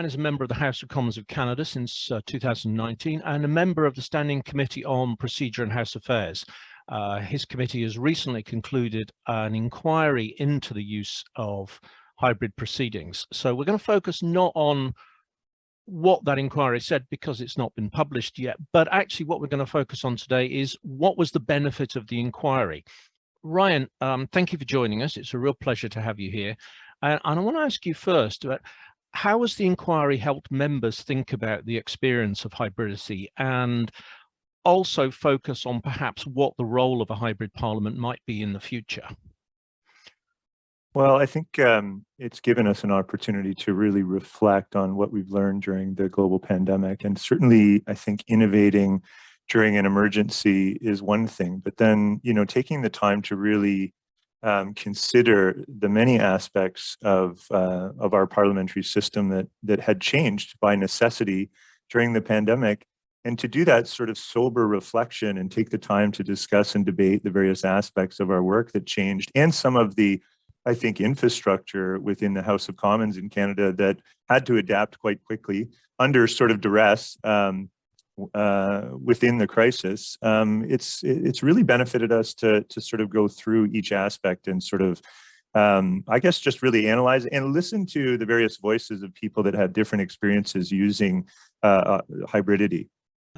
Ryan is a member of the House of Commons of Canada since 2019 and a member of the Standing Committee on Procedure and House Affairs. His committee has recently concluded an inquiry into the use of hybrid proceedings. So we're going to focus not on what that inquiry said because it's not been published yet, but actually what we're going to focus on today is what was the benefit of the inquiry. Ryan, thank you for joining us. It's a real pleasure to have you here. And I want to ask you first about how has the inquiry helped members think about the experience of hybridity and also focus on perhaps what the role of a hybrid parliament might be in the future? Well, I think it's given us an opportunity to really reflect on what we've learned during the global pandemic. And certainly, I think innovating during an emergency is one thing, but then, taking the time to really consider the many aspects of our parliamentary system that had changed by necessity during the pandemic. And to do that sort of sober reflection and take the time to discuss and debate the various aspects of our work that changed and some of the, I think, infrastructure within the House of Commons in Canada that had to adapt quite quickly under sort of duress within the crisis. It's really benefited us to sort of go through each aspect and sort of, I guess, just really analyze and listen to the various voices of people that had different experiences using hybridity.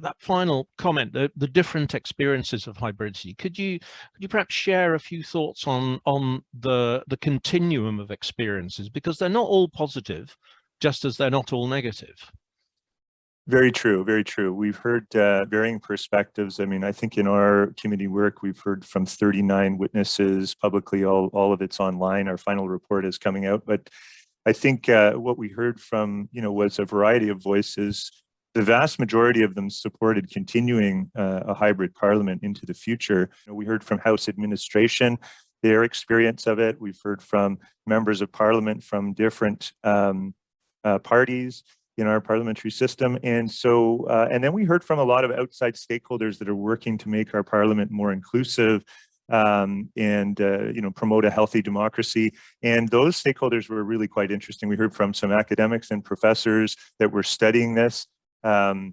That final comment, the different experiences of hybridity, could you perhaps share a few thoughts on the continuum of experiences, because they're not all positive, just as they're not all negative? Very true, very true. We've heard varying perspectives. I mean, I think in our committee work, we've heard from 39 witnesses publicly. All of it's online. Our final report is coming out. But I think what we heard from, was a variety of voices. The vast majority of them supported continuing a hybrid parliament into the future. We heard from House administration, their experience of it. We've heard from members of parliament from different parties in our parliamentary system. And so, and then we heard from a lot of outside stakeholders that are working to make our parliament more inclusive and promote a healthy democracy. And those stakeholders were really quite interesting. We heard from some academics and professors that were studying this. Some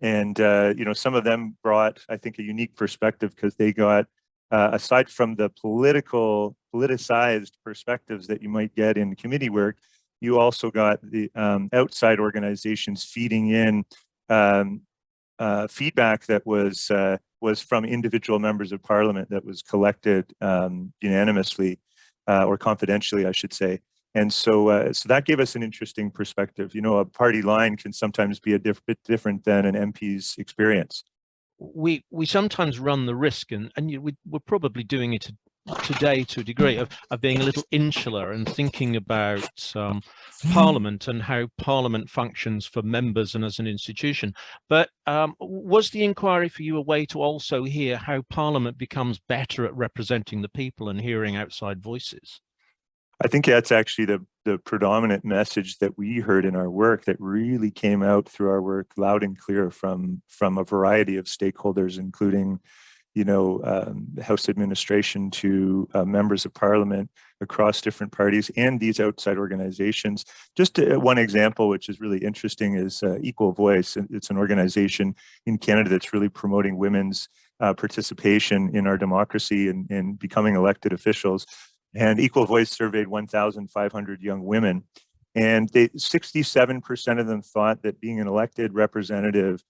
of them brought, I think, a unique perspective because they got, aside from the politicized perspectives that you might get in committee work, you also got the outside organizations feeding in feedback that was from individual members of parliament that was collected unanimously or confidentially, I should say. And so that gave us an interesting perspective. A party line can sometimes be a bit different than an MP's experience. We sometimes run the risk, and we're probably doing it today to a degree, of being a little insular and thinking about Parliament and how Parliament functions for members and as an institution. But was the inquiry for you a way to also hear how Parliament becomes better at representing the people and hearing outside voices? I think that's actually the predominant message that we heard in our work that really came out through our work loud and clear from a variety of stakeholders, including, House administration to members of parliament across different parties and these outside organizations. Just one example, which is really interesting, is Equal Voice. It's an organization in Canada that's really promoting women's participation in our democracy and becoming elected officials. And Equal Voice surveyed 1,500 young women, and 67% of them thought that being an elected representative,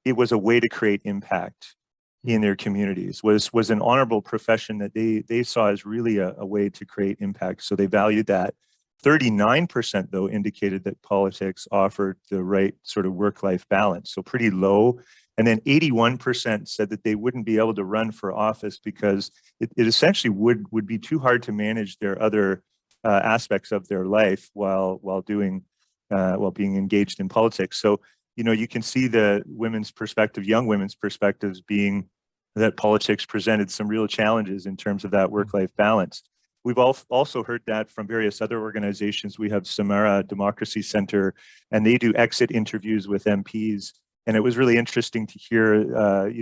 it was a way to create impact in their communities, was an honorable profession that they saw as really a way to create impact. So they valued that. 39% though indicated that politics offered the right sort of work-life balance, so pretty low. And then 81% said that they wouldn't be able to run for office because it essentially would be too hard to manage their other aspects of their life while being engaged in politics. So, you can see the women's perspective, young women's perspectives being that politics presented some real challenges in terms of that work-life balance. We've also heard that from various other organizations. We have Samara Democracy Center, and they do exit interviews with MPs. And it was really interesting to hear,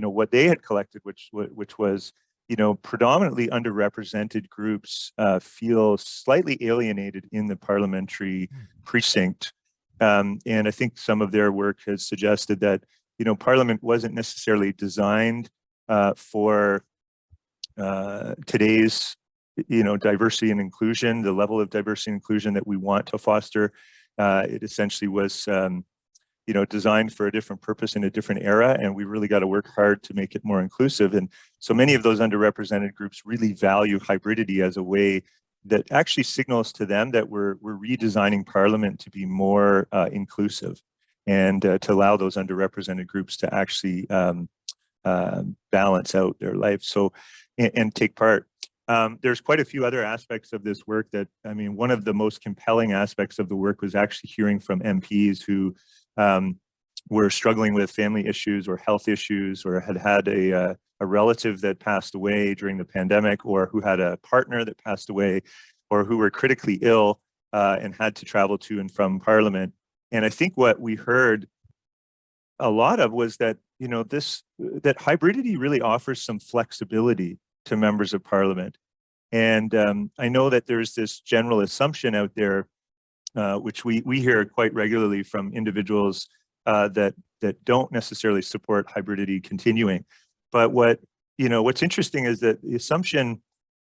what they had collected, which was, predominantly underrepresented groups feel slightly alienated in the parliamentary precinct And I think some of their work has suggested that, you know, Parliament wasn't necessarily designed for today's, you know, diversity and inclusion, the level of diversity and inclusion that we want to foster. It essentially was, you know, designed for a different purpose in a different era, and we really got to work hard to make it more inclusive. And so many of those underrepresented groups really value hybridity as a way that actually signals to them that we're redesigning Parliament to be more inclusive, and to allow those underrepresented groups to actually balance out their life, so and take part. There's quite a few other aspects of this work that, I mean, one of the most compelling aspects of the work was actually hearing from MPs who were struggling with family issues or health issues, or had a relative that passed away during the pandemic, or who had a partner that passed away, or who were critically ill and had to travel to and from Parliament. And I think what we heard a lot of was that, you know, that hybridity really offers some flexibility to members of Parliament. And I know that there's this general assumption out there, which we hear quite regularly from individuals that don't necessarily support hybridity continuing. But what's interesting is that the assumption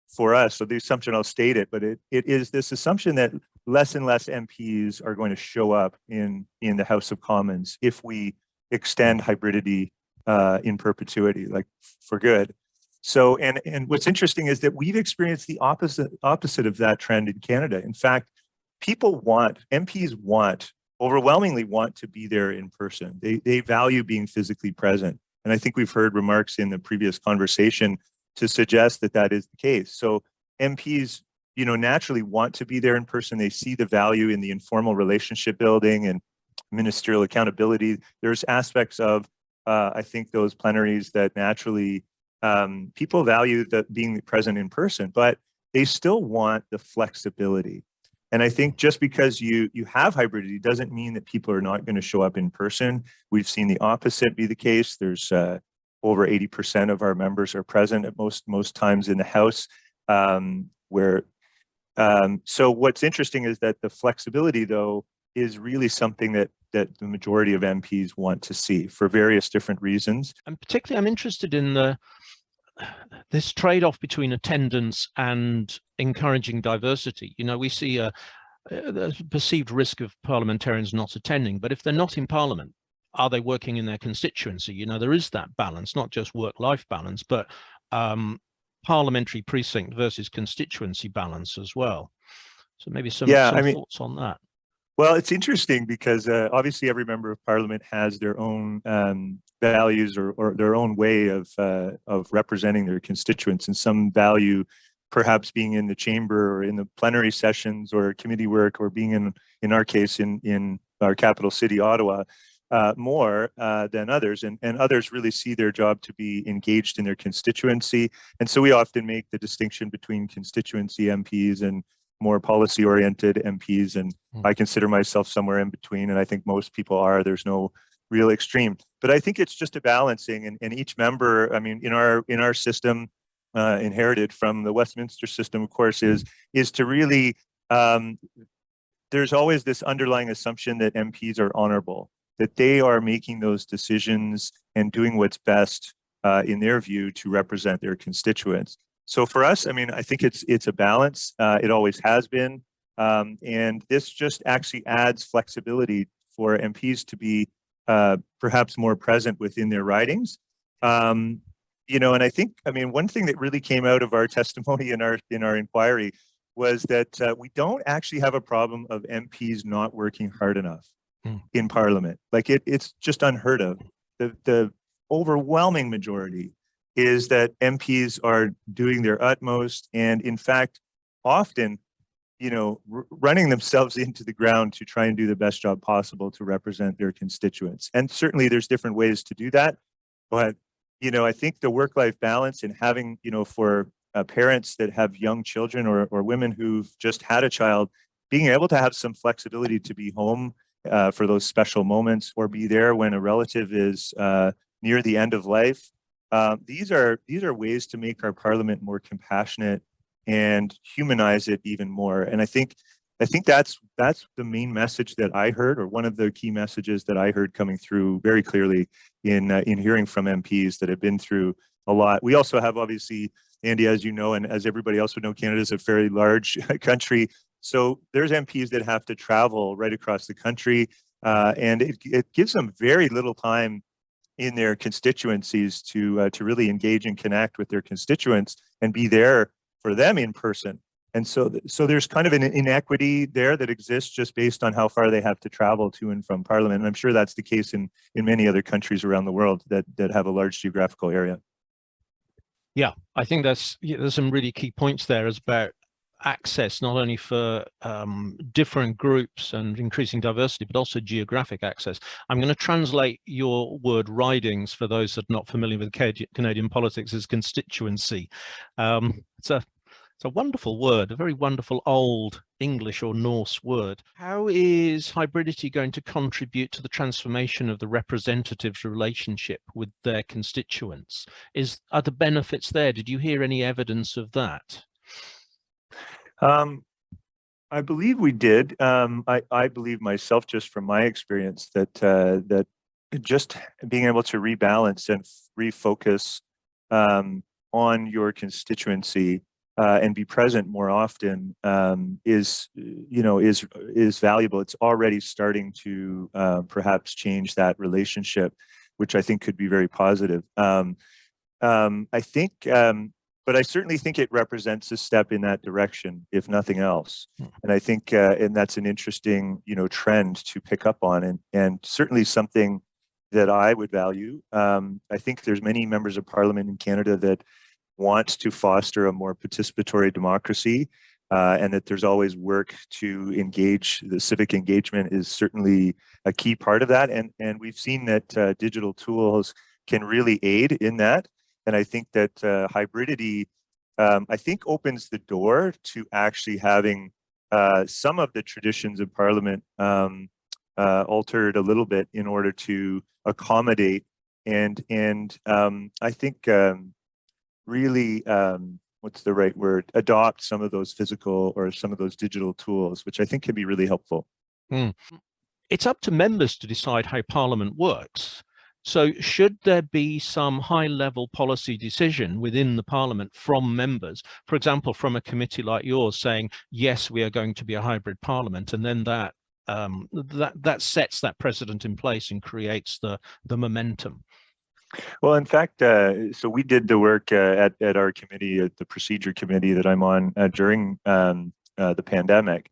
for us, so the assumption, I'll state it, but it is this assumption that less and less MPs are going to show up in the House of Commons if we extend hybridity in perpetuity, like for good. So, and what's interesting is that we've experienced the opposite of that trend in Canada. In fact, MPs overwhelmingly want to be there in person. They value being physically present. And I think we've heard remarks in the previous conversation to suggest that that is the case. So MPs, you know, naturally want to be there in person. They see the value in the informal relationship building and ministerial accountability. There's aspects of, I think, those plenaries that naturally people value that being present in person, but they still want the flexibility. And I think just because you have hybridity doesn't mean that people are not going to show up in person. We've seen the opposite be the case. There's over 80% of our members are present at most times in the House. So what's interesting is that the flexibility, though, is really something that the majority of MPs want to see for various different reasons. And particularly, I'm interested in this trade-off between attendance and encouraging diversity. You know, we see a perceived risk of parliamentarians not attending, but if they're not in Parliament, are they working in their constituency? You know, there is that balance, not just work-life balance, but parliamentary precinct versus constituency balance as well. So maybe some thoughts on that. Well, it's interesting because obviously every member of Parliament has their own values or their own way of representing their constituents, and some value perhaps being in the chamber or in the plenary sessions or committee work, or being in our case in our capital city, Ottawa, more than others, and others really see their job to be engaged in their constituency. And so we often make the distinction between constituency MPs and more policy-oriented MPs, and I consider myself somewhere in between, and I think most people are. There's no real extreme, but I think it's just a balancing, and each member, I mean, in our system, inherited from the Westminster system, of course, is to really, there's always this underlying assumption that MPs are honorable, that they are making those decisions and doing what's best in their view to represent their constituents. So for us, I mean, I think it's a balance. It always has been. And this just actually adds flexibility for MPs to be perhaps more present within their ridings. You know, and I think, I mean, one thing that really came out of our testimony in our inquiry was that we don't actually have a problem of MPs not working hard enough in Parliament. Like it's just unheard of. The overwhelming majority is that MPs are doing their utmost, and in fact, often, you know, running themselves into the ground to try and do the best job possible to represent their constituents. And certainly there's different ways to do that. But, you know, I think the work-life balance and having, you know, for parents that have young children or women who've just had a child, being able to have some flexibility to be home for those special moments, or be there when a relative is near the end of life. These are ways to make our Parliament more compassionate and humanize it even more. And I think I think that's the main message that I heard, or one of the key messages that I heard coming through very clearly in hearing from MPs that have been through a lot. We also have, obviously, Andy, as you know, and as everybody else would know, Canada is a very large country. So there's MPs that have to travel right across the country, and it gives them very little time in their constituencies to really engage and connect with their constituents and be there for them in person. And so there's kind of an inequity there that exists just based on how far they have to travel to and from Parliament. And I'm sure that's the case in many other countries around the world that have a large geographical area. Yeah, I think there's some really key points there as about access, not only for different groups and increasing diversity, but also geographic access. I'm going to translate your word ridings for those that are not familiar with Canadian politics as constituency. It's a wonderful word, a very wonderful old English or Norse word. How is hybridity going to contribute to the transformation of the representatives' relationship with their constituents? Are the benefits there? Did you hear any evidence of that? I believe we did. I believe myself, just from my experience, that just being able to rebalance and refocus on your constituency and be present more often is valuable. It's already starting to perhaps change that relationship, which I think could be very positive. I think, but I certainly think it represents a step in that direction, if nothing else. And I think, and that's an interesting, trend to pick up on, and certainly something that I would value. I think there's many members of Parliament in Canada that want to foster a more participatory democracy, and that there's always work to engage. The civic engagement is certainly a key part of that, and we've seen that digital tools can really aid in that. And I think that hybridity, I think, opens the door to actually having some of the traditions of Parliament altered a little bit in order to accommodate and I think really, what's the right word, adopt some of those physical or some of those digital tools, which I think can be really helpful. It's up to members to decide how Parliament works. So should there be some high-level policy decision within the Parliament from members, for example, from a committee like yours saying, yes, we are going to be a hybrid Parliament, and then that sets that precedent in place and creates the momentum? Well, in fact, so we did the work at our committee, at the procedure committee that I'm on during the pandemic,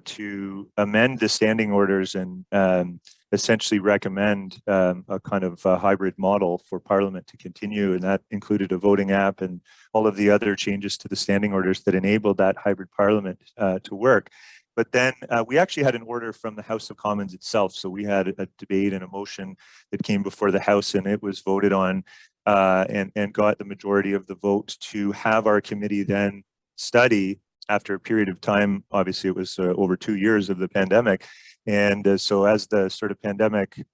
to amend the standing orders and essentially recommend a kind of a hybrid model for Parliament to continue. And that included a voting app and all of the other changes to the standing orders that enabled that hybrid Parliament to work. But then we actually had an order from the House of Commons itself. So we had a debate and a motion that came before the House, and it was voted on and got the majority of the vote to have our committee then study, after a period of time. Obviously, it was over 2 years of the pandemic. And so as the sort of pandemic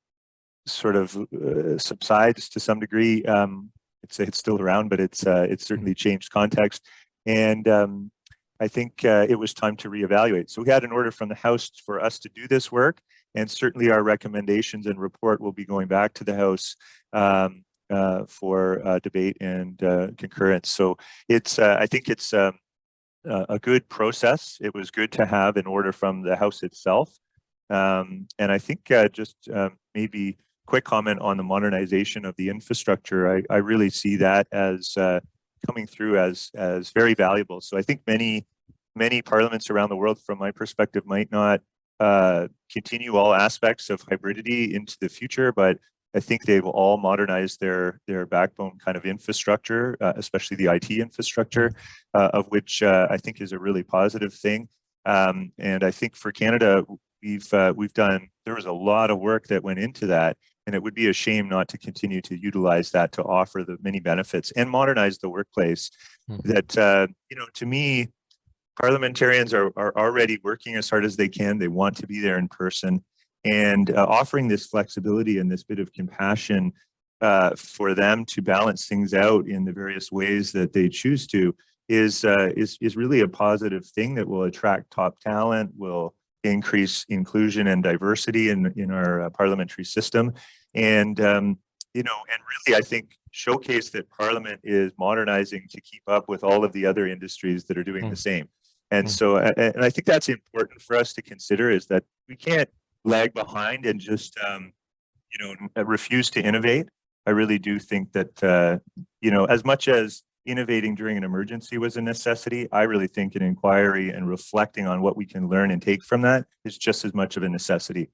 sort of subsides to some degree, it's still around, but it's certainly changed context. And I think it was time to reevaluate. So we had an order from the House for us to do this work, and certainly our recommendations and report will be going back to the House for debate and concurrence. So it's I think it's a good process. It was good to have an order from the House itself. And I think just maybe quick comment on the modernization of the infrastructure. I really see that as coming through as very valuable. So I think many parliaments around the world, from my perspective, might not continue all aspects of hybridity into the future, but I think they've all modernized their backbone kind of infrastructure, especially the IT infrastructure, of which I think is a really positive thing. And I think for Canada, we've done, there was a lot of work that went into that, and it would be a shame not to continue to utilize that to offer the many benefits and modernize the workplace. That to me, parliamentarians are already working as hard as they can. They want to be there in person, and offering this flexibility and this bit of compassion for them to balance things out in the various ways that they choose to is really a positive thing that will attract top talent, will increase inclusion and diversity in our parliamentary system, and you know, and really, I think showcase that Parliament is modernizing to keep up with all of the other industries that are doing the same. And so, and I think that's important for us to consider, is that we can't lag behind and just you know, refuse to innovate. I really do think that you know, as much as innovating during an emergency was a necessity, I really think an inquiry and reflecting on what we can learn and take from that is just as much of a necessity.